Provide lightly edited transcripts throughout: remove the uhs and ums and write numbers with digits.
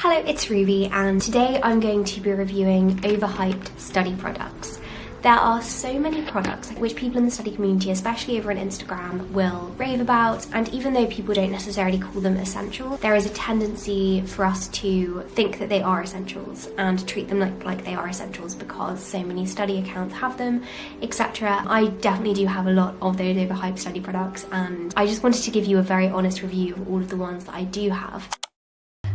Hello, it's Ruby, and today I'm going to be reviewing overhyped study products. There are so many products which people in the study community, especially over on Instagram, will rave about, and even though people don't necessarily call them essential, there is a tendency for us to think that they are essentials and treat them like they are essentials because so many study accounts have them, etc. I definitely do have a lot of those overhyped study products, and I just wanted to give you a very honest review of all of the ones that I do have.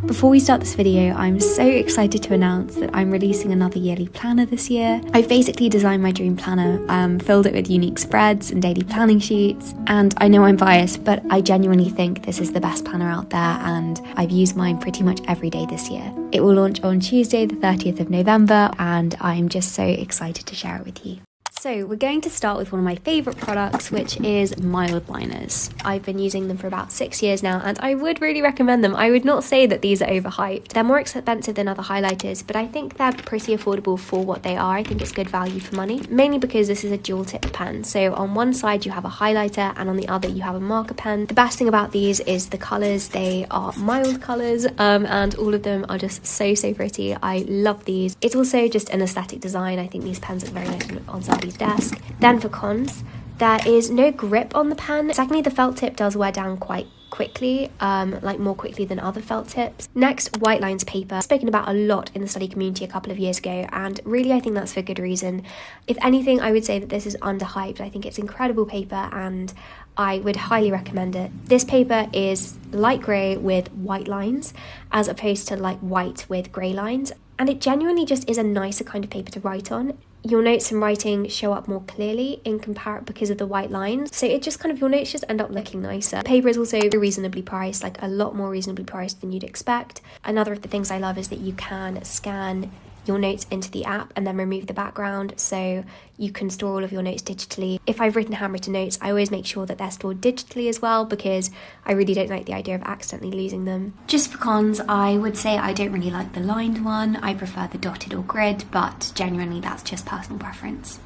Before we start this video, I'm so excited to announce that I'm releasing another yearly planner this year. I've basically designed my dream planner, filled it with unique spreads and daily planning sheets, and I know I'm biased, but I genuinely think this is the best planner out there, and I've used mine pretty much every day this year. It will launch on Tuesday the 30th of November, and I'm just so excited to share it with you. So we're going to start with one of my favourite products, which is mild liners. I've been using them for about 6 years now, and I would really recommend them. I would not say that these are overhyped. They're more expensive than other highlighters, but I think they're pretty affordable for what they are. I think it's good value for money, mainly because this is a dual tip pen. So on one side you have a highlighter, and on the other you have a marker pen. The best thing about these is the colours. They are mild colours, and all of them are just so pretty. I love these. It's also just an aesthetic design. I think these pens look very nice on somebody's desk. Then for cons, there is no grip on the pen. Secondly, the felt tip does wear down quite quickly, like more quickly than other felt tips. Next, white lines paper. Spoken about a lot in the study community a couple of years ago, and really I think that's for good reason. If anything, I would say that this is underhyped. I think it's incredible paper, and I would highly recommend it. This paper is light grey with white lines, as opposed to light white with grey lines, and it genuinely just is a nicer kind of paper to write on. Your notes and writing show up more clearly in comparison because of the white lines, so it just kind of, your notes just end up looking nicer. Paper is also reasonably priced, like a lot more reasonably priced than you'd expect. Another of the things I love is that you can scan your notes into the app and then remove the background, so you can store all of your notes digitally. If I've written handwritten notes, I always make sure that they're stored digitally as well, because I really don't like the idea of accidentally losing them. Just for cons, I would say I don't really like the lined one. I prefer the dotted or grid, but genuinely that's just personal preference.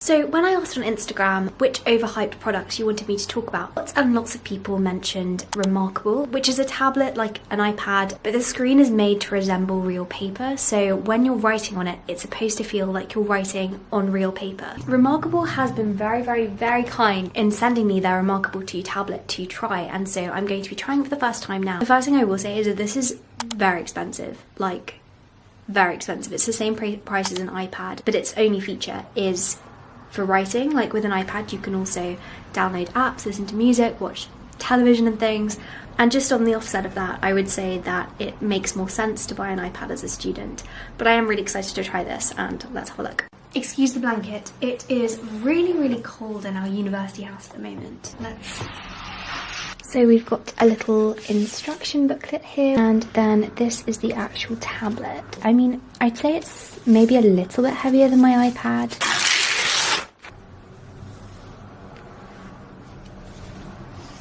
So when I asked on Instagram which overhyped products you wanted me to talk about, lots and lots of people mentioned Remarkable, which is a tablet like an iPad, but the screen is made to resemble real paper, so when you're writing on it, it's supposed to feel like you're writing on real paper. Remarkable has been very kind in sending me their Remarkable 2 tablet to try, and so I'm going to be trying it for the first time now. The first thing I will say is that this is very expensive, like very expensive. It's the same price as an iPad, but its only feature is for writing. Like with an iPad, you can also download apps, listen to music, watch television and things. And just on the offset of that, I would say that it makes more sense to buy an iPad as a student. But I am really excited to try this, and let's have a look. Excuse the blanket. It is really cold in our university house at the moment. So we've got a little instruction booklet here, and then this is the actual tablet. I mean, I'd say it's maybe a little bit heavier than my iPad.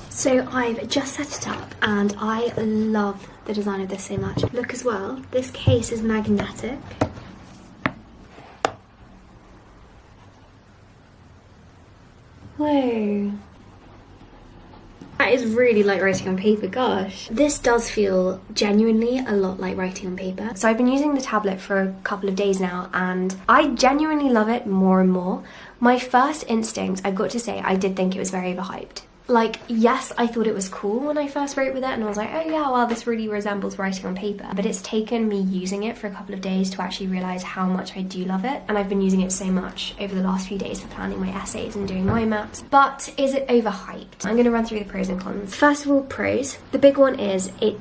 So I've just set it up, and I love the design of this so much. Look as well, this case is magnetic. Whoa. That is really like writing on paper, gosh. This does feel genuinely a lot like writing on paper. So I've been using the tablet for a couple of days now, and I genuinely love it more and more. My first instinct, I've got to say, I did think it was very overhyped. Like, yes, I thought it was cool when I first wrote with it, and I was like, oh yeah, well, this really resembles writing on paper. But it's taken me using it for a couple of days to actually realise how much I do love it, and I've been using it so much over the last few days for planning my essays and doing mind maps. But is it overhyped? I'm going to run through the pros and cons. First of all, pros. The big one is it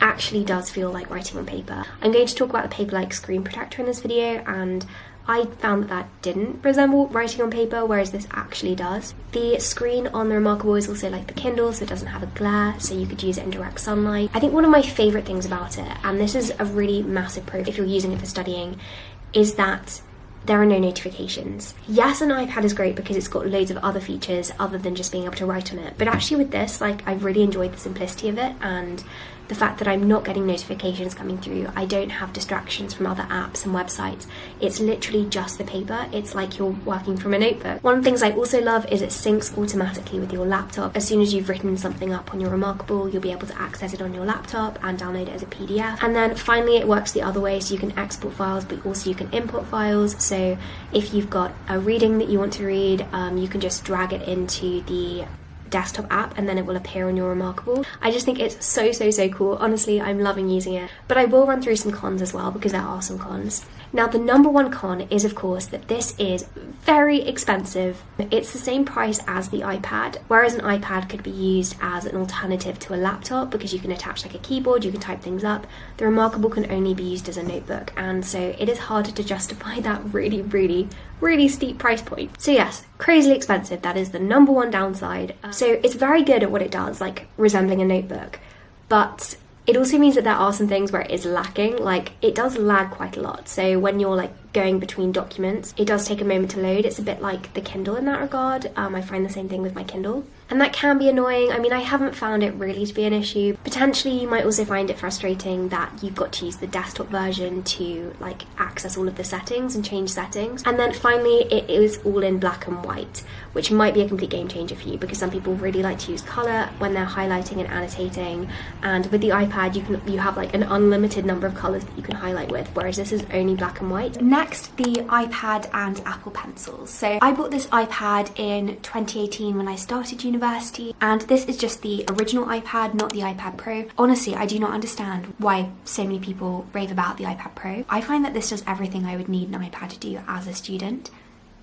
actually does feel like writing on paper. I'm going to talk about the paper-like screen protector in this video, and I found that didn't resemble writing on paper, whereas this actually does. The screen on the Remarkable is also like the Kindle, so it doesn't have a glare, so you could use it in direct sunlight. I think one of my favourite things about it, and this is a really massive pro if you're using it for studying, is that there are no notifications. Yes, an iPad is great because it's got loads of other features other than just being able to write on it, but actually with this, like, I've really enjoyed the simplicity of it, and the fact that I'm not getting notifications coming through, I don't have distractions from other apps and websites. It's literally just the paper. It's like you're working from a notebook. One of the things I also love is it syncs automatically with your laptop. As soon as you've written something up on your Remarkable, you'll be able to access it on your laptop and download it as a PDF. And then finally it works the other way, so you can export files, but also you can import files. So if you've got a reading that you want to read, you can just drag it into the desktop app and then it will appear on your Remarkable. I just think it's so cool. Honestly, I'm loving using it. But I will run through some cons as well, because there are some cons. Now, the number one con is, of course, that this is very expensive. It's the same price as the iPad, whereas an iPad could be used as an alternative to a laptop because you can attach like a keyboard, you can type things up. The Remarkable can only be used as a notebook, and so it is harder to justify that really steep price point. So yes, crazily expensive. That is the number one downside. So it's very good at what it does, like resembling a notebook, but it also means that there are some things where it is lacking. Like, it does lag quite a lot. So when you're like going between documents, it does take a moment to load. It's a bit like the Kindle in that regard. I find the same thing with my Kindle. And that can be annoying. I mean, I haven't found it really to be an issue. Potentially, you might also find it frustrating that you've got to use the desktop version to like access all of the settings and change settings. And then finally, it is all in black and white, which might be a complete game changer for you because some people really like to use colour when they're highlighting and annotating. And with the iPad, you have like an unlimited number of colours that you can highlight with, whereas this is only black and white. Next, the iPad and Apple Pencils. So I bought this iPad in 2018 when I started university, and this is just the original iPad, not the iPad Pro. Honestly, I do not understand why so many people rave about the iPad Pro. I find that this does everything I would need an iPad to do as a student.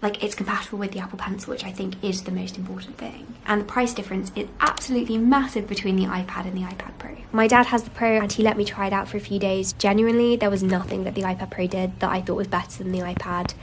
Like, it's compatible with the Apple Pencil, which I think is the most important thing. And the price difference is absolutely massive between the iPad and the iPad Pro. My dad has the Pro and he let me try it out for a few days. Genuinely, there was nothing that the iPad Pro did that I thought was better than the iPad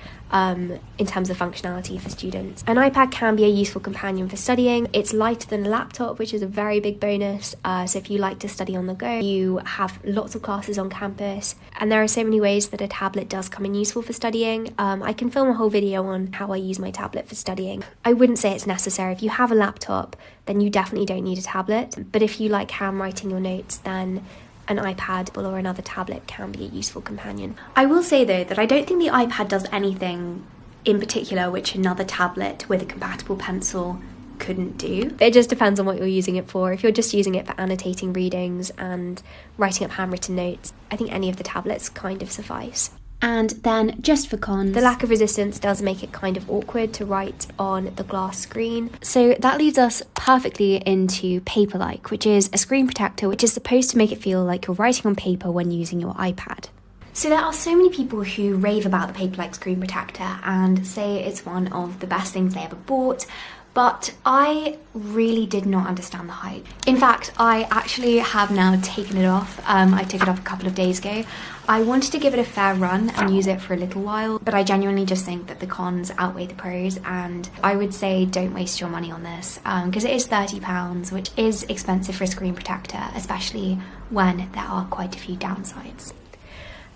in terms of functionality for students. An iPad can be a useful companion for studying. It's lighter than a laptop, which is a very big bonus. So if you like to study on the go, you have lots of classes on campus. And there are so many ways that a tablet does come in useful for studying. I can film a whole video on how I use my tablet for studying. I wouldn't say it's necessary. If you have a laptop, then you definitely don't need a tablet. But if you like handwriting your notes, then an iPad or another tablet can be a useful companion. I will say though that I don't think the iPad does anything in particular which another tablet with a compatible pencil couldn't do. It just depends on what you're using it for. If you're just using it for annotating readings and writing up handwritten notes, I think any of the tablets kind of suffice. And then, just for cons, the lack of resistance does make it kind of awkward to write on the glass screen. So that leads us perfectly into Paper-like, which is a screen protector which is supposed to make it feel like you're writing on paper when using your iPad. So there are so many people who rave about the Paper-like screen protector and say it's one of the best things they ever bought, but I really did not understand the hype. In fact, I actually have now taken it off. I took it off a couple of days ago. I wanted to give it a fair run and use it for a little while, but I genuinely just think that the cons outweigh the pros, and I would say don't waste your money on this because it is £30, which is expensive for a screen protector, especially when there are quite a few downsides.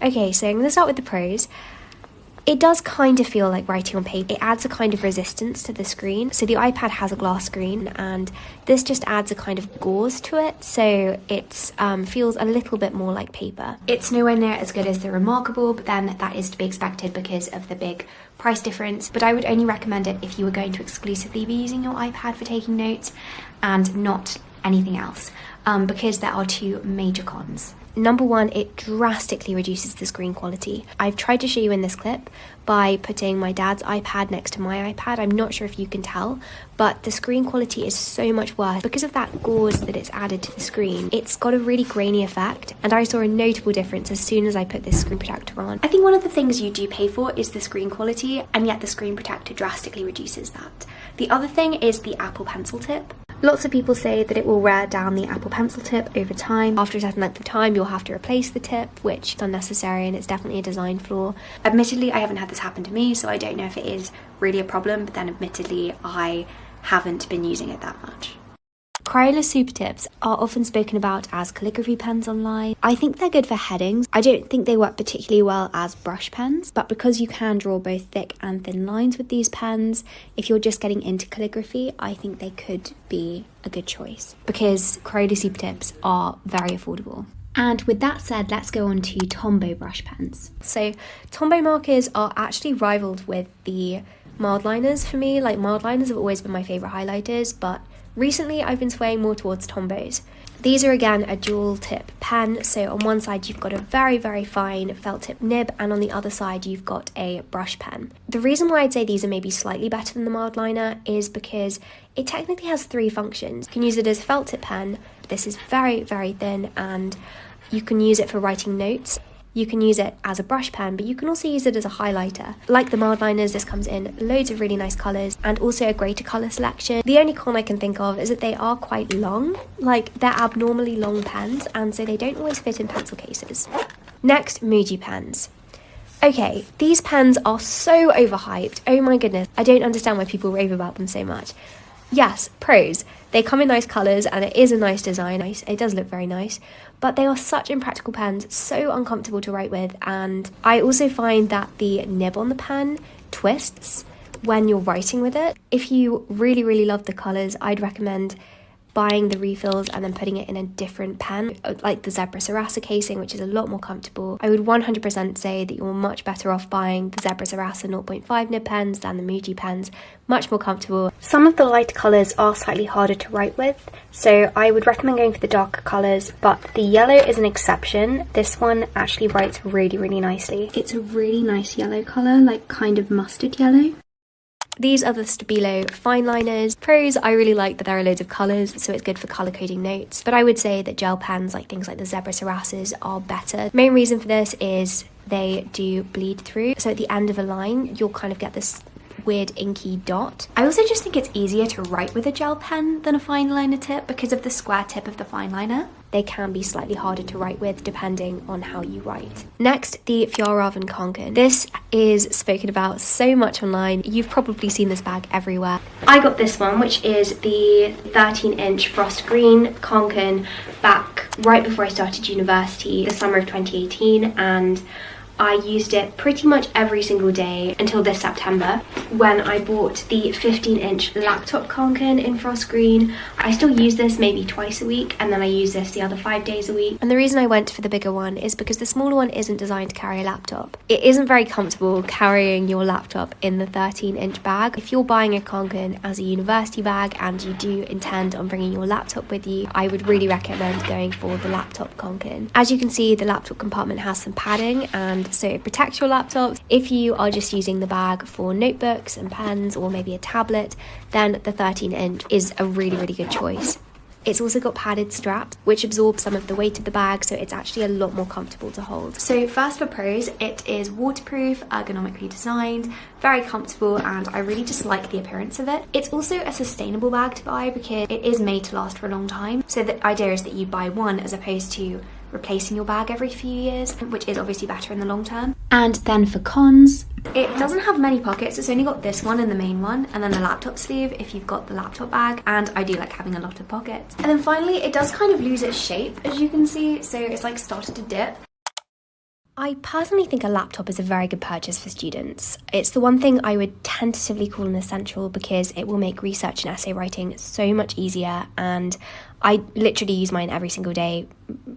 Okay, so I'm going to start with the pros. It does kind of feel like writing on paper. It adds a kind of resistance to the screen. So the iPad has a glass screen and this just adds a kind of gauze to it. So it feels a little bit more like paper. It's nowhere near as good as the Remarkable, but then that is to be expected because of the big price difference. But I would only recommend it if you were going to exclusively be using your iPad for taking notes and not anything else, because there are two major cons. Number one, it drastically reduces the screen quality. I've tried to show you in this clip by putting my dad's iPad next to my iPad. I'm not sure if you can tell, but the screen quality is so much worse because of that gauze that it's added to the screen. It's got a really grainy effect, and I saw a notable difference as soon as I put this screen protector on. I think one of the things you do pay for is the screen quality, and yet the screen protector drastically reduces that. The other thing is the Apple Pencil tip. Lots of people say that it will wear down the Apple Pencil tip over time. After a certain length of time, you'll have to replace the tip, which is unnecessary and it's definitely a design flaw. Admittedly, I haven't had this happen to me, so I don't know if it is really a problem, but then admittedly, I haven't been using it that much. Crayola Super Tips are often spoken about as calligraphy pens online. I think they're good for headings. I don't think they work particularly well as brush pens, but because you can draw both thick and thin lines with these pens, if you're just getting into calligraphy, I think they could be a good choice because Crayola Super Tips are very affordable. And with that said, let's go on to Tombow brush pens. So Tombow markers are actually rivaled with the mild liners for me. Like, mild liners have always been my favourite highlighters, but recently I've been swaying more towards Tombows. These are again a dual tip pen, so on one side you've got a very, very fine felt tip nib, and on the other side you've got a brush pen. The reason why I'd say these are maybe slightly better than the mild liner is because it technically has three functions. You can use it as a felt tip pen. This is very, very thin, and you can use it for writing notes. You can use it as a brush pen, but you can also use it as a highlighter. Like the mild liners, this comes in loads of really nice colours and also a greater colour selection. The only con I can think of is that they are quite long. Like, they're abnormally long pens, and so they don't always fit in pencil cases. Next, Muji pens. Okay, these pens are so overhyped. Oh my goodness, I don't understand why people rave about them so much. Yes, pros. They come in nice colours and it is a nice design. It does look very nice, but they are such impractical pens, so uncomfortable to write with, and I also find that the nib on the pen twists when you're writing with it. If you really, really love the colours, I'd recommend buying the refills and then putting it in a different pen, like the Zebra Sarasa casing, which is a lot more comfortable. I would 100% say that you're much better off buying the Zebra Sarasa 0.5 nib pens than the Muji pens, much more comfortable. Some of the lighter colours are slightly harder to write with, so I would recommend going for the darker colours, but the yellow is an exception. This one actually writes really, really nicely. It's a really nice yellow colour, like kind of mustard yellow. These are the Stabilo fine liners. Pros, I really like that there are loads of colours, so it's good for colour coding notes. But I would say that gel pens, like things like the Zebra Sarasas, are better. The main reason for this is they do bleed through. So at the end of a line, you'll kind of get this weird inky dot. I also just think it's easier to write with a gel pen than a fine liner tip because of the square tip of the fine liner. They can be slightly harder to write with depending on how you write. Next, the Fjällräven Konken. This is spoken about so much online. You've probably seen this bag everywhere. I got this one, which is the 13-inch frost green Konken, back right before I started university, the summer of 2018, and I used it pretty much every single day until this September when I bought the 15-inch laptop Konken in frost green. I still use this maybe twice a week, and then I use this the other 5 days a week. And the reason I went for the bigger one is because the smaller one isn't designed to carry a laptop. It isn't very comfortable carrying your laptop in the 13-inch bag. If you're buying a Konken as a university bag and you do intend on bringing your laptop with you, I would really recommend going for the laptop Konken. As you can see, the laptop compartment has some padding, and so it protects your laptop. If you are just using the bag for notebooks and pens or maybe a tablet, then the 13-inch is a really, really good choice. It's also got padded straps which absorb some of the weight of the bag, so it's actually a lot more comfortable to hold. So first for pros, it is waterproof, ergonomically designed, very comfortable, and I really just like the appearance of it. It's also a sustainable bag to buy because it is made to last for a long time. So the idea is that you buy one as opposed to replacing your bag every few years, which is obviously better in the long term. And then for cons, it doesn't have many pockets. It's only got this one and the main one, and then the laptop sleeve if you've got the laptop bag, and I do like having a lot of pockets. And then finally, it does kind of lose its shape, as you can see, so it's like started to dip. I personally think a laptop is a very good purchase for students. It's the one thing I would tentatively call an essential because it will make research and essay writing so much easier, and I literally use mine every single day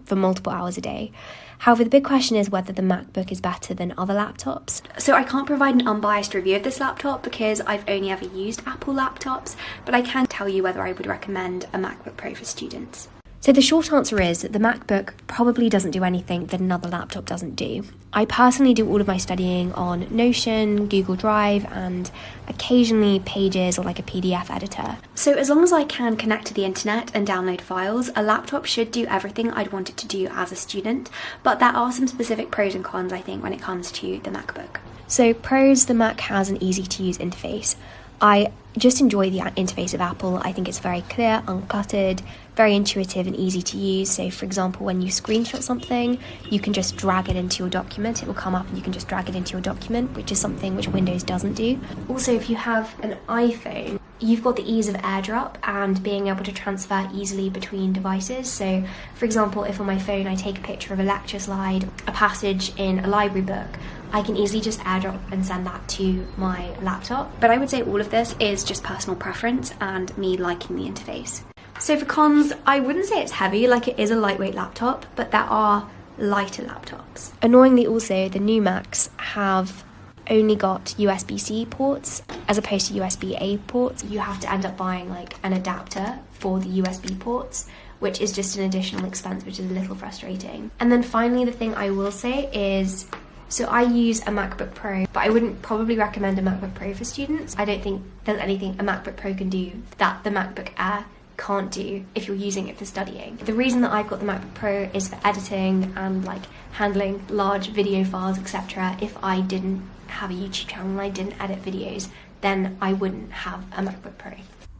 for multiple hours a day. However, the big question is whether the MacBook is better than other laptops. So I can't provide an unbiased review of this laptop because I've only ever used Apple laptops, but I can tell you whether I would recommend a MacBook Pro for students. So the short answer is that the MacBook probably doesn't do anything that another laptop doesn't do. I personally do all of my studying on Notion, Google Drive, and occasionally Pages or like a PDF editor. So as long as I can connect to the internet and download files, a laptop should do everything I'd want it to do as a student, but there are some specific pros and cons, I think, when it comes to the MacBook. So pros, the Mac has an easy to use interface. I just enjoy the interface of Apple. I think it's very clear, uncluttered, very intuitive and easy to use. So for example, when you screenshot something, you can just drag it into your document. It will come up and you can just drag it into your document, which is something which Windows doesn't do. Also, if you have an iPhone, you've got the ease of AirDrop and being able to transfer easily between devices. So for example, if on my phone I take a picture of a lecture slide, a passage in a library book, I can easily just AirDrop and send that to my laptop. But I would say all of this is just personal preference and me liking the interface. So for cons, I wouldn't say it's heavy, like it is a lightweight laptop, but there are lighter laptops. Annoyingly also, the new Macs have only got USB-C ports as opposed to USB-A ports. You have to end up buying like an adapter for the USB ports, which is just an additional expense, which is a little frustrating. And then finally, the thing I will say is, so I use a MacBook Pro, but I wouldn't probably recommend a MacBook Pro for students. I don't think there's anything a MacBook Pro can do that the MacBook Air can't do if you're using it for studying. The reason that I've got the MacBook Pro is for editing and like handling large video files, etc. If I didn't have a YouTube channel and I didn't edit videos, then I wouldn't have a MacBook Pro.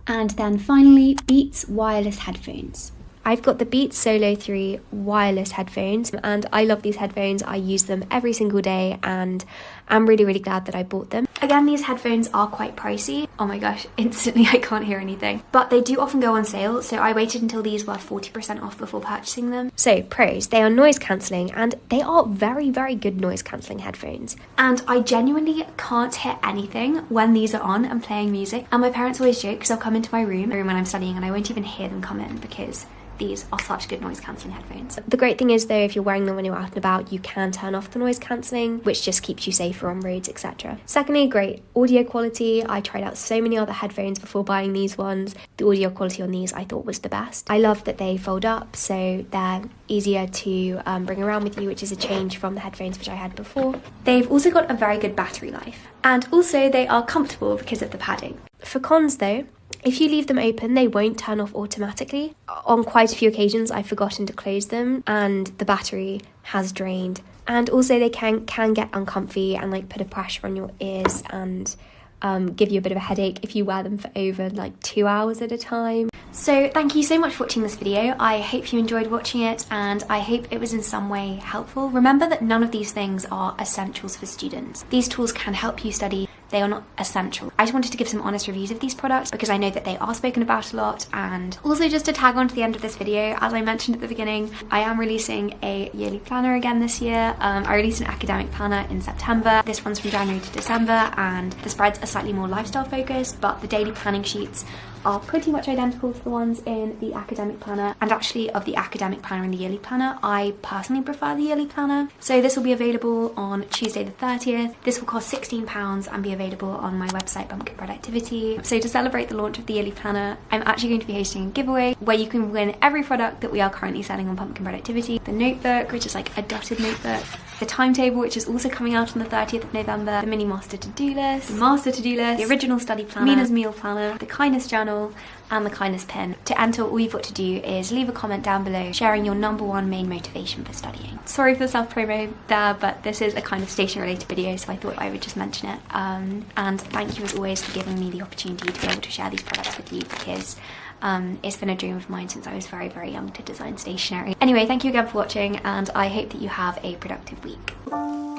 And then finally, Beats wireless headphones. I've got the Beats Solo 3 wireless headphones and I love these headphones. I use them every single day and I'm really, really glad that I bought them. Again, these headphones are quite pricey. Oh my gosh, instantly I can't hear anything. But they do often go on sale, so I waited until these were 40% off before purchasing them. So pros, they are noise cancelling and they are very, very good noise cancelling headphones. And I genuinely can't hear anything when these are on and playing music. And my parents always joke because I'll come into my room when I'm studying and I won't even hear them come in because these are such good noise cancelling headphones. The great thing is though, if you're wearing them when you're out and about, you can turn off the noise cancelling, which just keeps you safer on roads, etc. Secondly, great audio quality. I tried out so many other headphones before buying these ones. The audio quality on these I thought was the best. I love that they fold up, so they're easier to bring around with you, which is a change from the headphones which I had before. They've also got a very good battery life. And also they are comfortable because of the padding. For cons though, if you leave them open, they won't turn off automatically. On quite a few occasions, I've forgotten to close them and the battery has drained. And also they can get uncomfy and like put a pressure on your ears and give you a bit of a headache if you wear them for over like 2 hours at a time. So thank you so much for watching this video. I hope you enjoyed watching it and I hope it was in some way helpful. Remember that none of these things are essentials for students. These tools can help you study. They are not essential. I just wanted to give some honest reviews of these products because I know that they are spoken about a lot. And also just to tag on to the end of this video, as I mentioned at the beginning, I am releasing a yearly planner again this year. I released an academic planner in September. This one's from January to December and the spreads are slightly more lifestyle focused, but the daily planning sheets are pretty much identical to the ones in the academic planner. And actually of the academic planner and the yearly planner, I personally prefer the yearly planner. So this will be available on Tuesday the 30th. This will cost £16 and be available on my website, Pumpkin Productivity. So to celebrate the launch of the yearly planner, I'm actually going to be hosting a giveaway where you can win every product that we are currently selling on Pumpkin Productivity. The notebook, which is like a dotted notebook, the timetable, which is also coming out on the 30th of November, the mini master to-do list, the master to-do list, the original study planner, Mina's meal planner, the kindness journal, and the kindness pin. To enter, all you've got to do is leave a comment down below sharing your #1 main motivation for studying. Sorry for the self-promo there, but this is a kind of station related video, so I thought I would just mention it. And thank you as always for giving me the opportunity to be able to share these products with you because it's been a dream of mine since I was very, very young to design stationery. Anyway, thank you again for watching and I hope that you have a productive week.